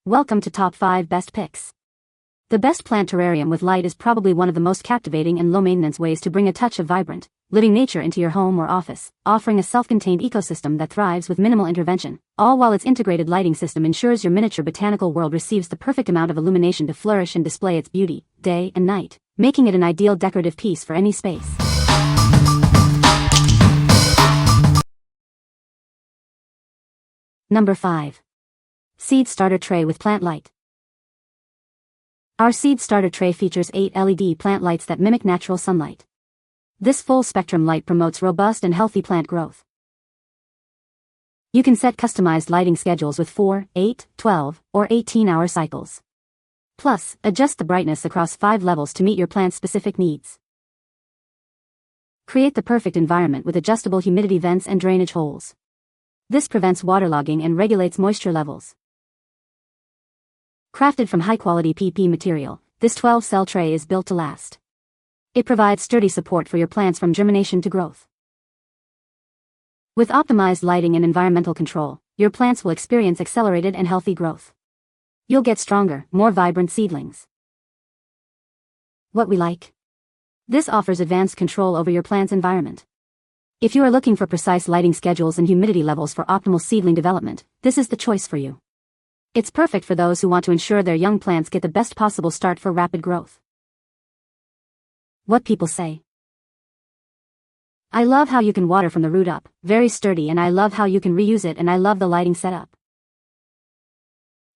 Welcome to Top 5 Best Picks. The best plant terrarium with light is probably one of the most captivating and low-maintenance ways to bring a touch of vibrant, living nature into your home or office, offering a self-contained ecosystem that thrives with minimal intervention, all while its integrated lighting system ensures your miniature botanical world receives the perfect amount of illumination to flourish and display its beauty, day and night, making it an ideal decorative piece for any space. Number 5. Seed Starter Tray with Plant Light. Our Seed Starter Tray features 8 LED plant lights that mimic natural sunlight. This full-spectrum light promotes robust and healthy plant growth. You can set customized lighting schedules with 4, 8, 12, or 18-hour cycles. Plus, adjust the brightness across 5 levels to meet your plant's specific needs. Create the perfect environment with adjustable humidity vents and drainage holes. This prevents waterlogging and regulates moisture levels. Crafted from high-quality PP material, this 12-cell tray is built to last. It provides sturdy support for your plants from germination to growth. With optimized lighting and environmental control, your plants will experience accelerated and healthy growth. You'll get stronger, more vibrant seedlings. What we like? This offers advanced control over your plant's environment. If you are looking for precise lighting schedules and humidity levels for optimal seedling development, this is the choice for you. It's perfect for those who want to ensure their young plants get the best possible start for rapid growth. What people say. I love how you can water from the root up, very sturdy, and I love how you can reuse it, and I love the lighting setup.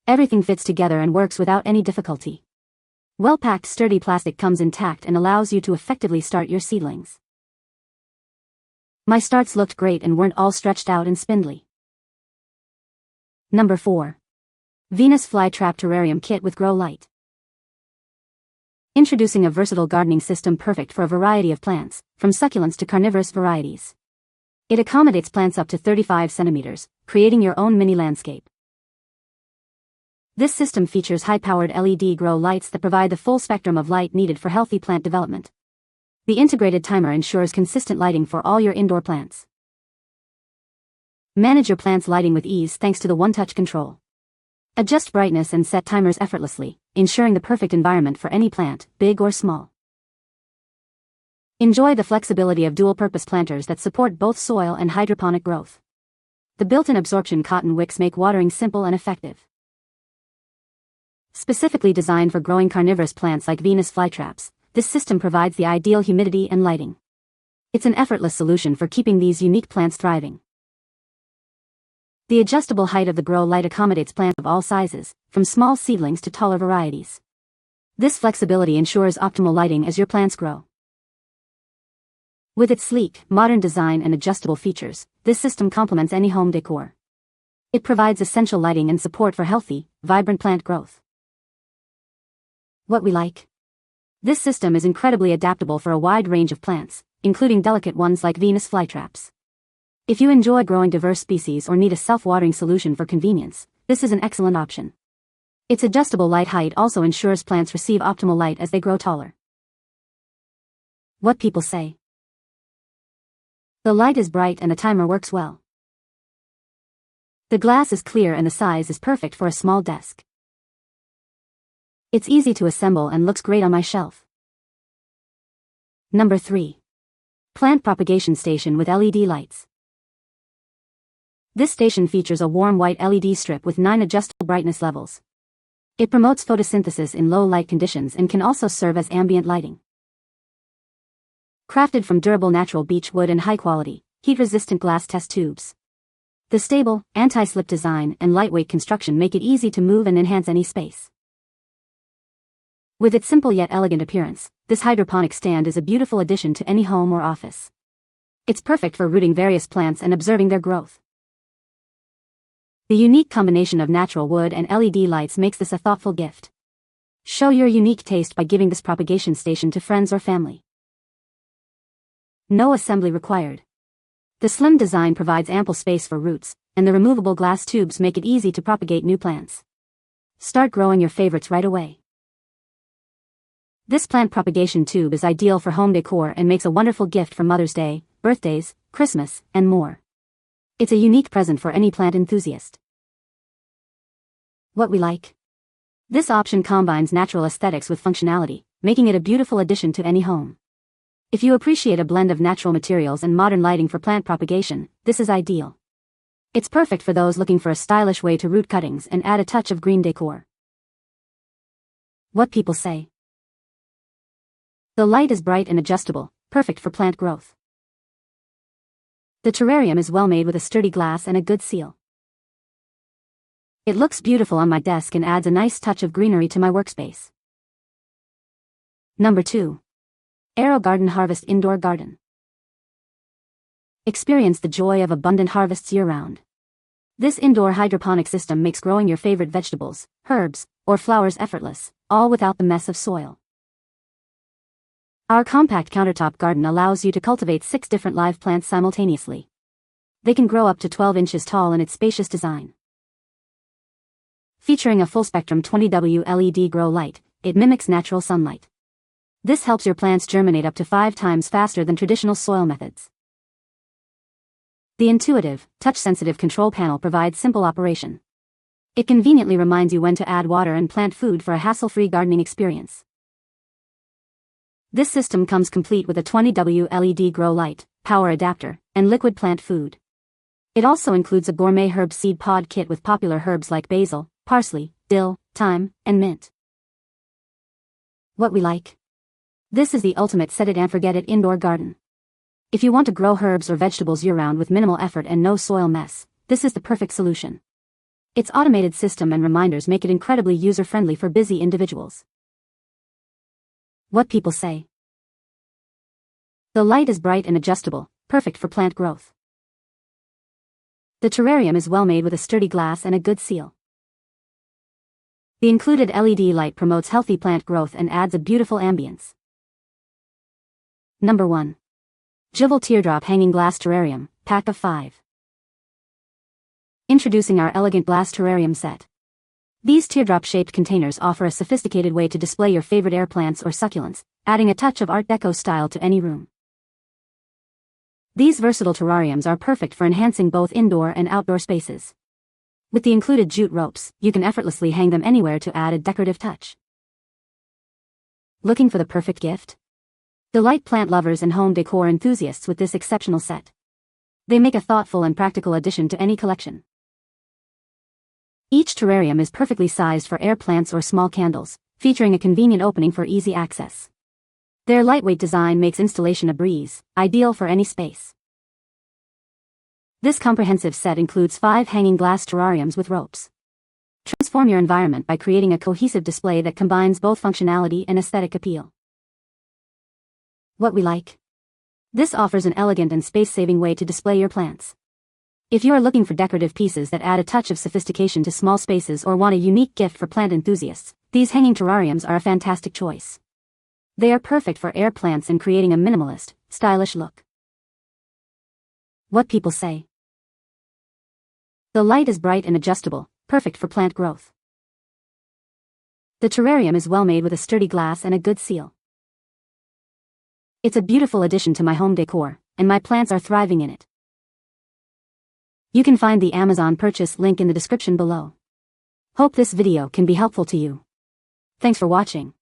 Everything fits together and works without any difficulty. Well-packed sturdy plastic comes intact and allows you to effectively start your seedlings. My starts looked great and weren't all stretched out and spindly. Number 4. Venus Flytrap Terrarium Kit with Grow Light. Introducing a versatile gardening system perfect for a variety of plants, from succulents to carnivorous varieties. It accommodates plants up to 35 centimeters, creating your own mini landscape. This system features high-powered LED grow lights that provide the full spectrum of light needed for healthy plant development. The integrated timer ensures consistent lighting for all your indoor plants. Manage your plant's lighting with ease thanks to the one-touch control. Adjust brightness and set timers effortlessly, ensuring the perfect environment for any plant, big or small. Enjoy the flexibility of dual-purpose planters that support both soil and hydroponic growth. The built-in absorption cotton wicks make watering simple and effective. Specifically designed for growing carnivorous plants like Venus flytraps, this system provides the ideal humidity and lighting. It's an effortless solution for keeping these unique plants thriving. The adjustable height of the grow light accommodates plants of all sizes, from small seedlings to taller varieties. This flexibility ensures optimal lighting as your plants grow. With its sleek, modern design and adjustable features, this system complements any home decor. It provides essential lighting and support for healthy, vibrant plant growth. What we like? This system is incredibly adaptable for a wide range of plants, including delicate ones like Venus flytraps. If you enjoy growing diverse species or need a self-watering solution for convenience, this is an excellent option. Its adjustable light height also ensures plants receive optimal light as they grow taller. What people say. The light is bright and the timer works well. The glass is clear and the size is perfect for a small desk. It's easy to assemble and looks great on my shelf. Number 3. Plant Propagation Station with LED Lights. This station features a warm white LED strip with 9 adjustable brightness levels. It promotes photosynthesis in low light conditions and can also serve as ambient lighting. Crafted from durable natural beech wood and high-quality, heat-resistant glass test tubes. The stable, anti-slip design and lightweight construction make it easy to move and enhance any space. With its simple yet elegant appearance, this hydroponic stand is a beautiful addition to any home or office. It's perfect for rooting various plants and observing their growth. The unique combination of natural wood and LED lights makes this a thoughtful gift. Show your unique taste by giving this propagation station to friends or family. No assembly required. The slim design provides ample space for roots, and the removable glass tubes make it easy to propagate new plants. Start growing your favorites right away. This plant propagation tube is ideal for home decor and makes a wonderful gift for Mother's Day, birthdays, Christmas, and more. It's a unique present for any plant enthusiast. What we like. This option combines natural aesthetics with functionality, making it a beautiful addition to any home. If you appreciate a blend of natural materials and modern lighting for plant propagation, this is ideal. It's perfect for those looking for a stylish way to root cuttings and add a touch of green decor. What people say. The light is bright and adjustable, perfect for plant growth. The terrarium is well made with a sturdy glass and a good seal. It looks beautiful on my desk and adds a nice touch of greenery to my workspace. Number 2. AeroGarden Harvest Indoor Garden. Experience the joy of abundant harvests year-round. This indoor hydroponic system makes growing your favorite vegetables, herbs, or flowers effortless, all without the mess of soil. Our compact countertop garden allows you to cultivate 6 different live plants simultaneously. They can grow up to 12 inches tall in its spacious design. Featuring a full-spectrum 20W LED grow light, it mimics natural sunlight. This helps your plants germinate up to 5 times faster than traditional soil methods. The intuitive, touch-sensitive control panel provides simple operation. It conveniently reminds you when to add water and plant food for a hassle-free gardening experience. This system comes complete with a 20W LED grow light, power adapter, and liquid plant food. It also includes a gourmet herb seed pod kit with popular herbs like basil, parsley, dill, thyme, and mint. What we like. This is the ultimate set-it-and-forget-it indoor garden. If you want to grow herbs or vegetables year-round with minimal effort and no soil mess, this is the perfect solution. Its automated system and reminders make it incredibly user-friendly for busy individuals. What people say. The light is bright and adjustable, perfect for plant growth. The terrarium is well made with a sturdy glass and a good seal. The included LED light promotes healthy plant growth and adds a beautiful ambience. Number 1. Juvale Teardrop Hanging Glass Terrarium, Pack of 5. Introducing our elegant glass terrarium set. These teardrop-shaped containers offer a sophisticated way to display your favorite air plants or succulents, adding a touch of Art Deco style to any room. These versatile terrariums are perfect for enhancing both indoor and outdoor spaces. With the included jute ropes, you can effortlessly hang them anywhere to add a decorative touch. Looking for the perfect gift? Delight plant lovers and home decor enthusiasts with this exceptional set. They make a thoughtful and practical addition to any collection. Each terrarium is perfectly sized for air plants or small candles, featuring a convenient opening for easy access. Their lightweight design makes installation a breeze, ideal for any space. This comprehensive set includes 5 hanging glass terrariums with ropes. Transform your environment by creating a cohesive display that combines both functionality and aesthetic appeal. What we like. This offers an elegant and space-saving way to display your plants. If you are looking for decorative pieces that add a touch of sophistication to small spaces or want a unique gift for plant enthusiasts, these hanging terrariums are a fantastic choice. They are perfect for air plants and creating a minimalist, stylish look. What people say. The light is bright and adjustable, perfect for plant growth. The terrarium is well made with a sturdy glass and a good seal. It's a beautiful addition to my home decor, and my plants are thriving in it. You can find the Amazon purchase link in the description below. Hope this video can be helpful to you. Thanks for watching.